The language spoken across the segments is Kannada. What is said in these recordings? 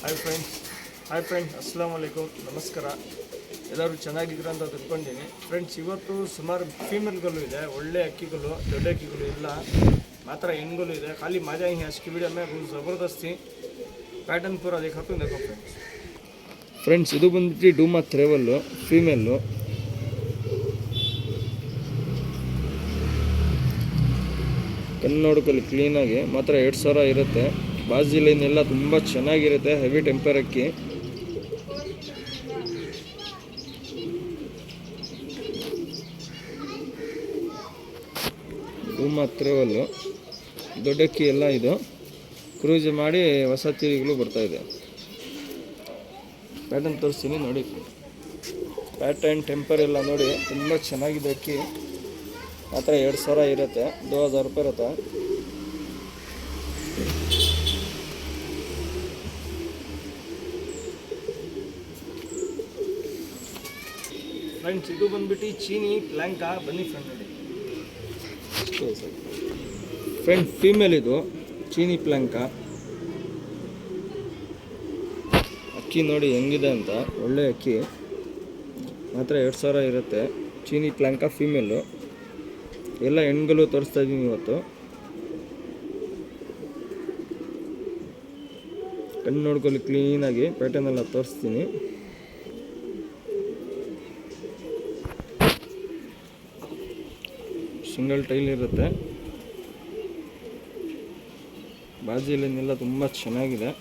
ಹಾಯ್ ಫ್ರೆಂಡ್ಸ್ ಅಸ್ಸಲಾಮು ಅಲೈಕುಮ್, ನಮಸ್ಕಾರ. ಎಲ್ಲರೂ ಚೆನ್ನಾಗಿದ್ದೀರಾ ಅಂತ ತಿಳ್ಕೊಂಡಿದ್ದೀನಿ ಫ್ರೆಂಡ್ಸ್. ಇವತ್ತು ಸುಮಾರು ಫೀಮೇಲ್ಗಳು ಇದೆ, ಒಳ್ಳೆ ಅಕ್ಕಿಗಳು, ದೊಡ್ಡ ಅಕ್ಕಿಗಳು ಇಲ್ಲ, ಮಾತ್ರ ಹೆಣ್ಗಳು ಇದೆ. ಖಾಲಿ मजा ही है इसकी वीडियो में, बहुत ज़बरदस्ती पैटर्न पूरा देखो ಫ್ರೆಂಡ್ಸ್. ಇದು ಬಂದ್ಬಿಟ್ಟು ಡೂಮಾ ಥ್ರೇವಲ್ಲು ಫೀಮೇಲು. ಕಣ್ಣು ನೋಡ್ಕೊಳ್ಳಿ ಕ್ಲೀನಾಗಿ, ಮಾತ್ರ 2000 ಇರುತ್ತೆ. ಬಾಜಿ ಲೈನ್ ಎಲ್ಲ ತುಂಬ ಚೆನ್ನಾಗಿರುತ್ತೆ, ಹೆವಿ ಟೆಂಪರ್ ಅಕ್ಕಿ. ಡೂಮಾ ಥ್ರೇವಲ್ಲು ದೊಡ್ಡಕ್ಕಿ ಎಲ್ಲ ಇದು ಕ್ರೂಸ್ ಮಾಡಿ ಹೊಸ ತಿರಿಗಳು ಬರ್ತಾಯಿದೆ. ಪ್ಯಾಟರ್ನ್ ತೋರಿಸ್ತೀನಿ ನೋಡಿ. ಪ್ಯಾಟರ್ನ್ ಟೆಂಪರ್ ಎಲ್ಲ ನೋಡಿ, ತುಂಬ ಚೆನ್ನಾಗಿದೆ ಅಕ್ಕಿ. ಮಾತ್ರ 2000 ಇರುತ್ತೆ, 2000 ರೂಪಾಯಿ ಇರುತ್ತೆ. ಫ್ರೆಂಡ್ಸ್ ಇದು ಬಂದ್ಬಿಟ್ಟು ಚೀನಿ ಪ್ಲ್ಯಾಂಕಾ. ಬನ್ನಿ ಫ್ರೆಂಡ್ ನೋಡಿ. ಫ್ರೆಂಡ್ ಫೀಮೇಲ್ ಇದು ಚೀನಿ ಪ್ಲ್ಯಾಂಕಾ. ಅಕ್ಕಿ ನೋಡಿ ಹೆಂಗಿದೆ ಅಂತ, ಒಳ್ಳೆ ಅಕ್ಕಿ. ಮಾತ್ರ 2000 ಇರುತ್ತೆ. ಚೀನಿ ಪ್ಲ್ಯಾಂಕಾ ಫೀಮೇಲು. ಎಲ್ಲ ಹೆಣ್ಗಳು ತೋರಿಸ್ತಾ ಇದ್ದೀನಿ ಇವತ್ತು. ಕಣ್ಣು ನೋಡ್ಕೊಳ್ಳಿ ಕ್ಲೀನಾಗಿ, ಪ್ಯಾಟರ್ನ್ ಎಲ್ಲ ತೋರಿಸ್ತೀನಿ. ಸಿಂಗಲ್ ಟೈಲ್ ಇರುತ್ತೆ. ಬಾಜಿ ಲೈನೆಲ್ಲ ತುಂಬ ಚೆನ್ನಾಗಿದೆ.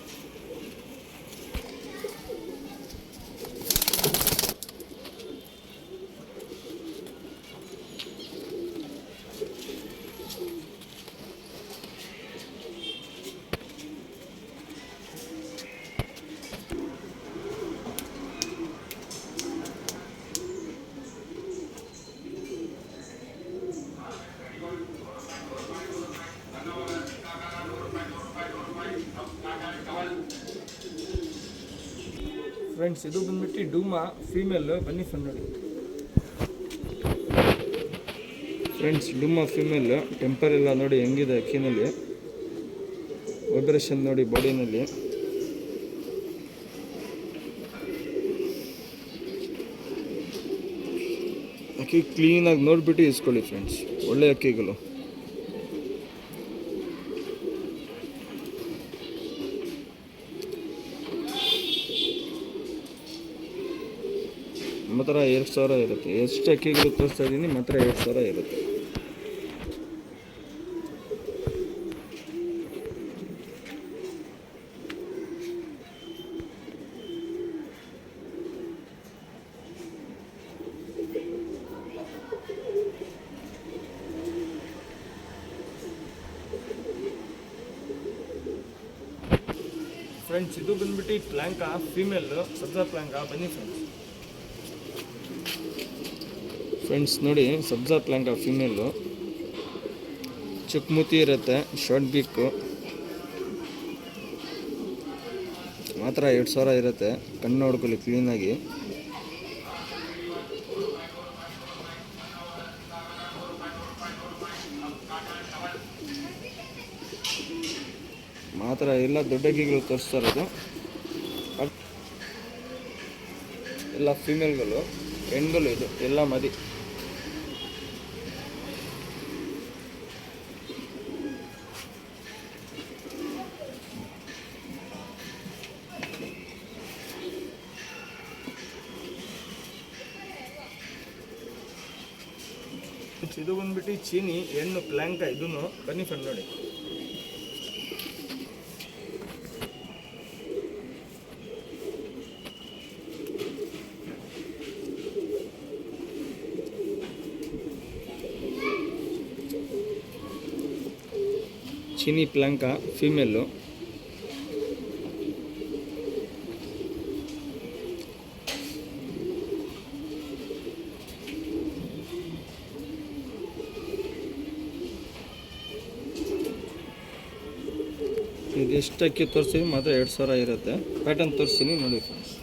ಫ್ರೆಂಡ್ಸ್ ಇದು ಬಂದ್ಬಿಟ್ಟು ಡೂಮಾ ಫೀಮೇಲ್. ಬನ್ನಿ ಫ್ರೆಂಡ್ ನೋಡಿ. ಫ್ರೆಂಡ್ಸ್ ಡೂಮಾ ಫೀಮೇಲ್ ಟೆಂಪರ್ ಎಲ್ಲ ನೋಡಿ ಹೆಂಗಿದೆ ಅಕ್ಕಿನಲ್ಲಿ. ವೈಬ್ರೇಷನ್ ನೋಡಿ ಬಾಡಿನಲ್ಲಿ. ಅಕ್ಕಿ ಕ್ಲೀನಾಗಿ ನೋಡಿಬಿಟ್ಟು ಇಸ್ಕೊಳ್ಳಿ ಫ್ರೆಂಡ್ಸ್, ಒಳ್ಳೆ ಅಕ್ಕಿಗಳು. ಮಾತ್ರ 2000 ಇರುತ್ತೆ. ಎಷ್ಟು ಅಕ್ಕಿಗಳು ತೋರಿಸ್ತಾ ಇದ್ದೀನಿ, ಮಾತ್ರ 2000 ಇರುತ್ತೆ. ಫ್ರೆಂಡ್ಸ್ ಇದು ಬಂದ್ಬಿಟ್ಟು ಪ್ಲ್ಯಾಂಕಾ ಫೀಮೇಲ್, ಸಬ್ಜಾ ಪ್ಲ್ಯಾಂಕಾ. ಬನ್ನಿ ಫ್ರೆಂಡ್ಸ್ ನೋಡಿ, ಸಬ್ಜಾ ಪ್ಲ್ಯಾಂಕಾ ಫೀಮೇಲು. ಚುಕ್ಮುತಿ ಇರುತ್ತೆ, ಶಾರ್ಟ್ ಬೀಕು. ಮಾತ್ರ 2000 ಇರುತ್ತೆ. ಕಣ್ಣು ನೋಡ್ಕೊಳ್ಳಿ ಕ್ಲೀನಾಗಿ. ಮಾತ್ರ ಎಲ್ಲ ದೊಡ್ಡ ಅಕ್ಕಿಗಳು ತೋರಿಸ್ತಾ ಇರೋದು. ಎಲ್ಲ ಫೀಮೇಲ್ಗಳು, ಹೆಣ್ಗಳು ಇದು ಎಲ್ಲ ಮದಿ. ಇದು ಬಂದ್ಬಿಟ್ಟು ಚೀನಿ ಹೆಣ್ಣು ಪ್ಲ್ಯಾಂಕಾ. ಇದನ್ನು ಬನ್ನಿ ಫ್ರೆಂಡ್ ನೋಡಿ. ಚೀನಿ ಪ್ಲ್ಯಾಂಕಾ ಫೀಮೇಲು. ಇದು ಎಷ್ಟು ಅಕ್ಕಿ ತೋರಿಸ್ತೀವಿ, ಮಾತ್ರ 2000 ಇರುತ್ತೆ. ಪ್ಯಾಟರ್ನ್ ತೋರಿಸ್ತೀನಿ ನೋಡಿ ಫ್ರೆಂಡ್ಸ್.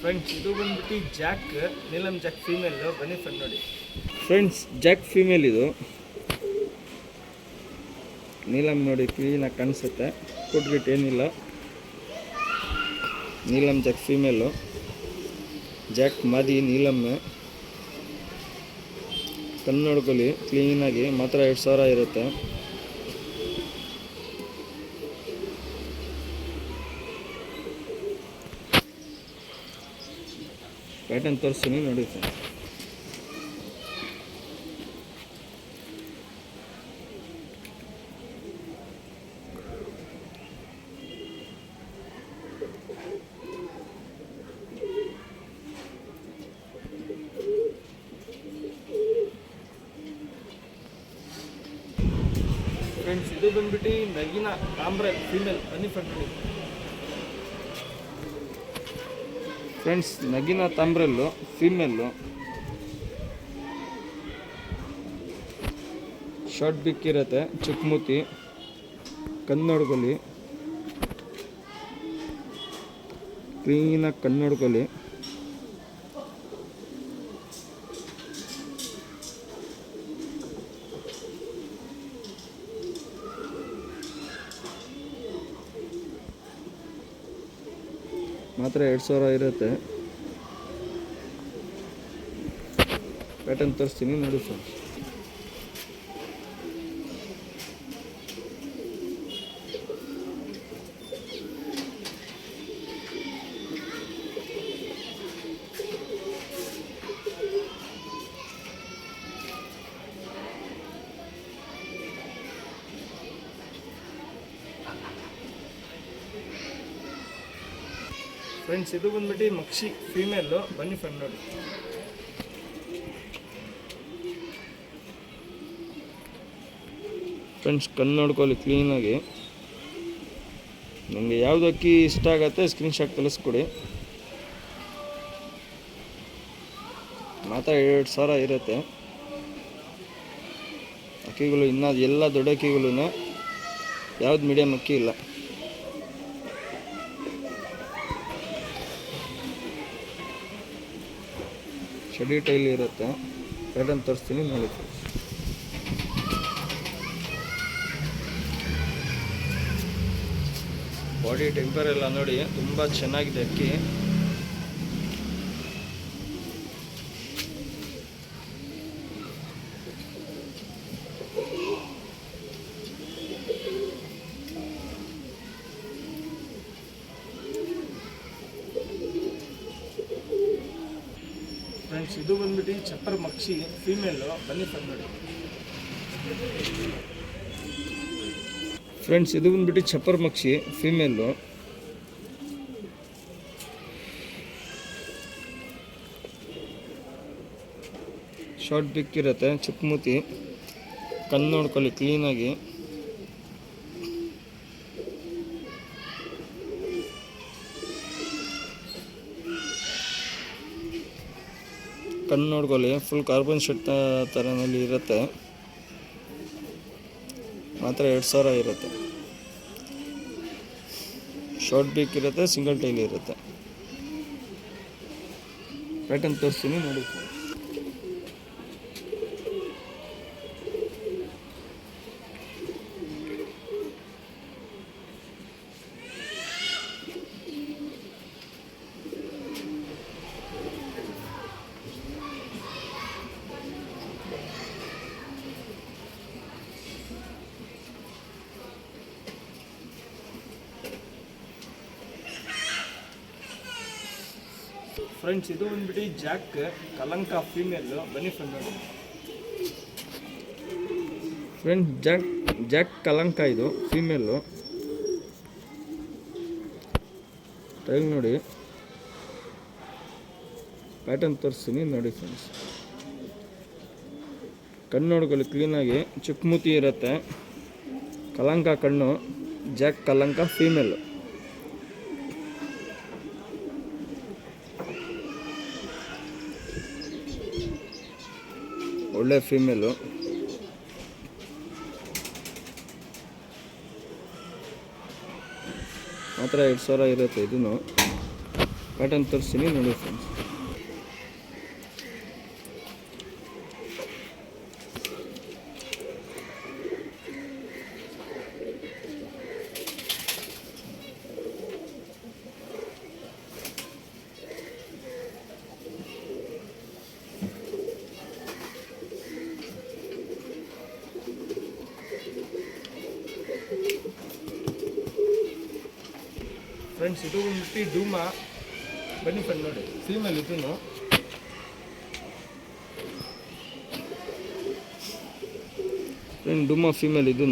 ಫ್ರೆಂಡ್ಸ್ ಇದು ಬಂದ್ಬಿಟ್ಟು ಜಾಕ್, ನೀಲಮ್ ಜಾಕ್ ಫೀಮೇಲು. ಬನ್ನಿ ಫ್ರೆಂಡ್ ನೋಡಿ ಫ್ರೆಂಡ್ಸ್, ಜಾಕ್ ಫೀಮೇಲ್ ಇದು. ನೀಲಮ್ ನೋಡಿ ಕ್ಲೀನಾಗಿ ಕಾಣಿಸುತ್ತೆ, ಕೊಟ್ಬಿಟ್ಟು ಏನಿಲ್ಲ. ನೀಲಮ್ ಜಾಕ್ ಫೀಮೇಲು, ಜಾಕ್ ಮಾದಿ ನೀಲಮ್. ಕಣ್ಣು ನೋಡ್ಕೊಳ್ಳಿ ಕ್ಲೀನಾಗಿ, ಮಾತ್ರ 2000 ಇರುತ್ತೆ. ಪ್ಯಾಟರ್ನ್ ತೋರಿಸ್ತೀನಿ ನೋಡಿ. ಫ್ರೆಂಡ್ಸ್ ಇದು ಬಂದ್ಬಿಟ್ಟು ನಗಿನ ತಾಮ್ರ ಫೀಮೇಲ್. ಬನ್ನಿ ಫ್ರೆಂಡ್ ನೋಡಿ ಫ್ರೆಂಡ್ಸ್, ನಗಿನ ತಾಮ್ರಲ್ಲು ಫೀಮೇಲು. ಶಾರ್ಟ್ ಬಿಕ್ ಇರುತ್ತೆ, ಚಿಕ್ಕಮೂತಿ. ಕಣ್ಣು ನೋಡ್ಕೊಳ್ಳಿ ಕ್ಲೀನಾಗಿ, ಕಣ್ಣು ನೋಡ್ಕೊಳ್ಳಿ. ಮಾತ್ರ 2000 ಇರುತ್ತೆ. ಪ್ಯಾಟರ್ನ್ ತೋರಿಸ್ತೀನಿ ನೋಡಿ ಫ್ರೆಂಡ್ಸ್. ಫ್ರೆಂಡ್ಸ್ ಇದು ಬಂದ್ಬಿಟ್ಟು ಮಕ್ಷಿ ಫೀಮೇಲು. ಬನ್ನಿ ಫ್ರೆಂಡ್ ನೋಡಿ. ಫ್ರೆಂಡ್ಸ್ ಕಣ್ಣು ನೋಡ್ಕೊಳ್ಳಿ ಕ್ಲೀನಾಗಿ. ನಿಮಗೆ ಯಾವುದು ಅಕ್ಕಿ ಇಷ್ಟ ಆಗುತ್ತೆ ಸ್ಕ್ರೀನ್ಶಾಟ್ ಕಳಿಸ್ಕೊಡಿ. ಮಾತ್ರ 2000 ಇರುತ್ತೆ. ಅಕ್ಕಿಗಳು ಇನ್ನೂ ಎಲ್ಲ ದೊಡ್ಡ ಅಕ್ಕಿಗಳೂ, ಯಾವ್ದು ಮೀಡಿಯಮ್ ಅಕ್ಕಿ ಇಲ್ಲ. ಶೆಡಿ ಟೈಲ್ ಇರುತ್ತೆ. ಪ್ಯಾಟರ್ನ್ ತೋರಿಸ್ತೀನಿ ನೋಡಿ. ಬಾಡಿ ಟೆಂಪರ್ ಎಲ್ಲ ನೋಡಿ, ತುಂಬ ಚೆನ್ನಾಗಿದೆ ಅಕ್ಕಿ. ಫ್ರೆಂಡ್ಸ್ ಇದು ಬಂದ್ಬಿಟ್ಟು ಚಪ್ಪರ್ ಮಕ್ಷಿ ಫೀಮೇಲು. ಬನ್ನಿ ಫ್ರೆಂಡ್ ನೋಡಿ. ಫ್ರೆಂಡ್ಸ್ ಇದು ಬಂದ್ಬಿಟ್ಟು ಚಪ್ಪರ್ ಮಕ್ಷಿ ಫೀಮೇಲು. ಶಾರ್ಟ್ ಬಿಕ್ ಇರುತ್ತೆ, ಚಿಕ್ಕಮೂತಿ. ಕಣ್ಣು ನೋಡ್ಕೊಳ್ಳಿ ಕ್ಲೀನಾಗಿ. ಕಣ್ಣು ನೋಡ್ಕೊಳ್ಳಿ, ಫುಲ್ ಕಾರ್ಬನ್ ಶೆಡ್ ಥರನಲ್ಲಿ ಇರುತ್ತೆ. ಮಾತ್ರ 2000 ಇರುತ್ತೆ. ಶಾರ್ಟ್ ಬೀಕ್ ಇರುತ್ತೆ, ಸಿಂಗಲ್ ಟೈಲ್ ಇರುತ್ತೆ. ಪ್ಯಾಟರ್ನ್ ತೋರಿಸ್ತೀನಿ ನೋಡಿ. ಫ್ರೆಂಡ್ಸ್ ಇದು ಬಂದ್ಬಿಟ್ಟು ಜಾಕ್ ಕಲಂಕ ಫೀಮೇಲು. ಬನ್ನಿ ಫ್ರೆಂಡ್ ನೋಡಿ. ಫ್ರೆಂಡ್ಸ್ ಜಾಕ್ ಕಲಂಕ ಇದು ಫೀಮೇಲು. ಟೈಲ್ ನೋಡಿ, ಪ್ಯಾಟರ್ನ್ ತೋರಿಸ್ತೀನಿ ನೋಡಿ ಫ್ರೆಂಡ್ಸ್. ಕಣ್ಣು ನೋಡ್ಕೊಳ್ಳಿ ಕ್ಲೀನಾಗಿ, ಚಿಕ್ಕಮೂತಿ ಇರುತ್ತೆ. ಕಲಂಕ ಕಣ್ಣು, ಜಾಕ್ ಕಲಂಕ ಫೀಮೇಲು. ಒಳ್ಳೆ ಫೀಮೇಲು. ಮಾತ್ರ 2000 ಇರುತ್ತೆ ಇದನ್ನು. ಪ್ಯಾಟರ್ನ್ ತೋರಿಸ್ತೀನಿ ನೋಡಿ ಫ್ರೆಂಡ್ಸ್. ಫ್ರೆಂಡ್ಸ್ ಇದು ಬಂದ್ಬಿಟ್ಟು ಡೂಮಾ, ಬನ್ನಿ ಫ್ರೆಂಡ್ ನೋಡಿ ಫೀಮೇಲ್ ಇದೂ. ಫ್ರೆಂಡ್ ಡೂಮಾ ಫೀಮೇಲ್ ಇದೂ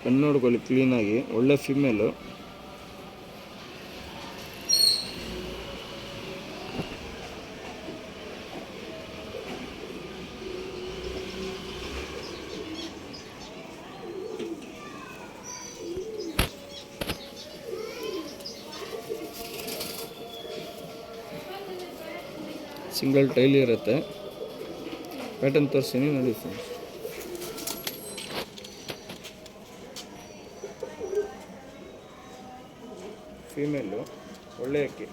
ಕಣ್ಣು ನೋಡ್ಕೊಳ್ಳಿ ಕ್ಲೀನಾಗಿ, ಒಳ್ಳೆ ಫೀಮೇಲು. ಸಿಂಗಲ್ ಟೈಲ್ ಇರುತ್ತೆ. ಪ್ಯಾಟರ್ನ್ ತೋರಿಸ್ತೀನಿ ನೋಡಿ ಫ್ರೆಂಡ್ಸ್. ಫೀಮೇಲು ಒಳ್ಳೆ ಅಕ್ಕಿ.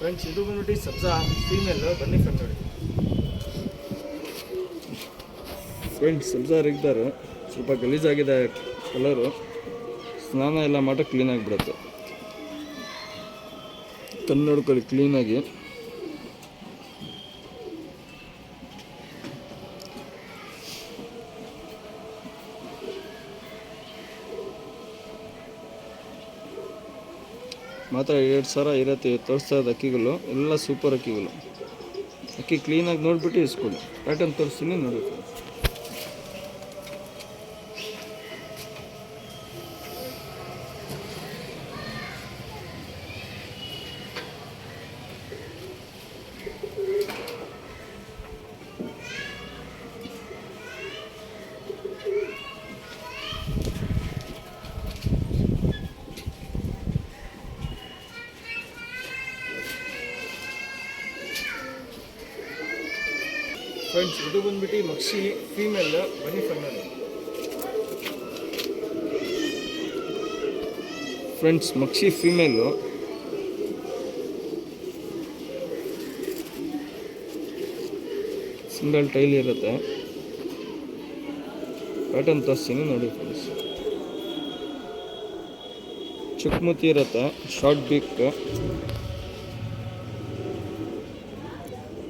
ಫ್ರೆಂಡ್ಸ್ ಇದು ಬಂದ್ಬಿಟ್ಟು ಸಬ್ಜಾ ಫೀಮೇಲ್, ಬನ್ನಿ ಫ್ರೆಂಡ್ ನೋಡಿ. ಫ್ರೆಂಡ್ಸ್ ಸಬ್ಜಾ ರೆಗ್ದಾರು ಸ್ವಲ್ಪ ಗಲೀಜಾಗಿದೆ ಕಲರು, ಸ್ನಾನ ಎಲ್ಲ ಮಾಡ ಕ್ಲೀನಾಗಿ ಬಿಡುತ್ತೆ. ಕಣ್ಣು ನೋಡ್ಕೊಳ್ಳಿ ಕ್ಲೀನಾಗಿ. ಮಾತ್ರ 2,000 ಇರುತ್ತೆ ತೋರಿಸ್ತಾ ಇರೋದು ಅಕ್ಕಿಗಳು, ಎಲ್ಲ ಸೂಪರ್ ಅಕ್ಕಿಗಳು. ಅಕ್ಕಿ ಕ್ಲೀನಾಗಿ ನೋಡಿಬಿಟ್ಟು ಇಸ್ಕೊಳ್ಳಿ. ಪ್ಯಾಟರ್ನ್ ತೋರಿಸ್ತೀನಿ ನೋಡಿ. ಫ್ರೆಂಡ್ಸ್ ಇದು ಬಂದ್ಬಿಟ್ಟು ಮಕ್ಷಿ ಫೀಮೇಲ್, ಬನ್ನಿ ಫ್ರೆಂಡ್ ನೋಡಿ. ಫ್ರೆಂಡ್ಸ್ ಮಕ್ಷಿ ಫೀಮೇಲು ಸಿಂಗಲ್ ಟೈಲ್ ಇರುತ್ತೆ. ಪ್ಯಾಟರ್ನ್ ತೋರಿಸ್ತೀನಿ ನೋಡಿ ಫ್ರೆಂಡ್ಸ್. ಚುಕ್ಮುತಿ ಇರುತ್ತೆ, ಶಾರ್ಟ್ ಬೀಕ್,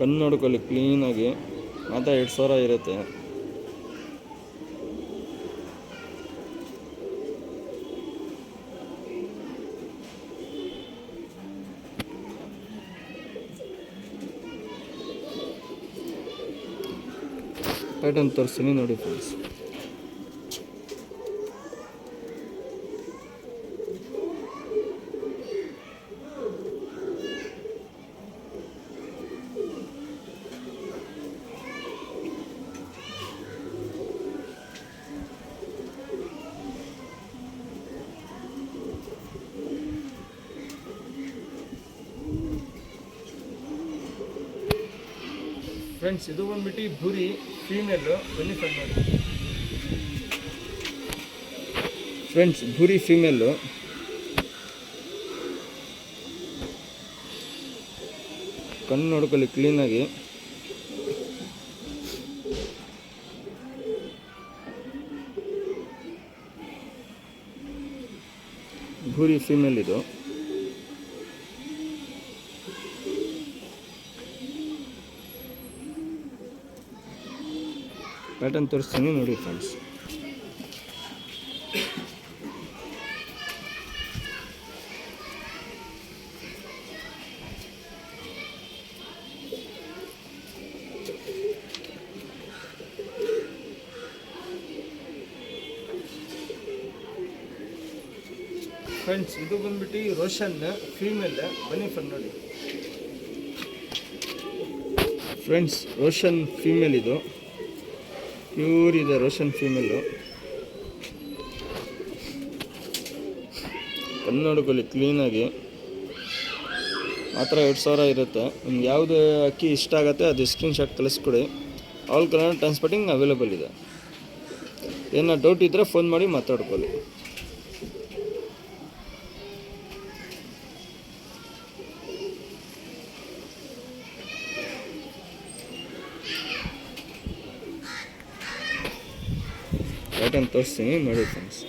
ಕಣ್ಣು ನೋಡ್ಕೊಳ್ಳಿ ಕ್ಲೀನಾಗಿ. ಮಾತ್ರ 2,000 ಇರುತ್ತೆ. ಪ್ಯಾಟರ್ನ್ ತೋರಿಸ್ತೀನಿ ನೋಡಿ ಫ್ರೆಂಡ್ಸ್. ಫ್ರೆಂಡ್ಸ್ ಇದು ಬಂದ್ಬಿಟ್ಟು ಭೂರಿ ಫೀಮೇಲು, ಬನ್ನಿ ಫ್ರೆಂಡ್ ನೋಡಿ. ಫ್ರೆಂಡ್ಸ್ ಭೂರಿ ಫೀಮೇಲು ಕಣ್ಣು ನೋಡ್ಕೊಳ್ಳಿ ಕ್ಲೀನಾಗಿ. ಭೂರಿ ಫೀಮೇಲ್ ಇದು. ಪ್ಯಾಟರ್ನ್ ತೋರಿಸ್ತೀನಿ ನೋಡಿ ಫ್ರೆಂಡ್ಸ್. ಫ್ರೆಂಡ್ಸ್ ಇದು ಬಂದ್ಬಿಟ್ಟು ರೋಷನ್ ಫೀಮೇಲ್, ಬನ್ನಿ ಫ್ರೆಂಡ್ ನೋಡಿ. ಫ್ರೆಂಡ್ಸ್ ರೋಷನ್ ಫೀಮೇಲ್ ಇದು, ಪ್ಯೂರ್ ಇದೆ ರೋಷನ್ ಫೀಮೇಲು. ಬಂದು ನೋಡ್ಕೊಳ್ಳಿ ಕ್ಲೀನಾಗಿ. ಮಾತ್ರ 2000 ಇರುತ್ತೆ. ನಿಮ್ಗೆ ಯಾವುದು ಅಕ್ಕಿ ಇಷ್ಟ ಆಗುತ್ತೆ ಅದು ಸ್ಕ್ರೀನ್ಶಾಟ್ ಕಳಿಸ್ಕೊಡಿ. ಆಲ್ ಕನ್ನಡ ಟ್ರಾನ್ಸ್ಪೋರ್ಟಿಂಗ್ ಅವೈಲೇಬಲ್ ಇದೆ. ಏನೋ ಡೌಟ್ ಇದ್ದರೆ ಫೋನ್ ಮಾಡಿ ಮಾತಾಡ್ಕೊಳ್ಳಿ. ಐಟಮ್ ತೋರಿಸ್ತೀನಿ ನೋಡಿ ಫ್ರೆಂಡ್ಸ್.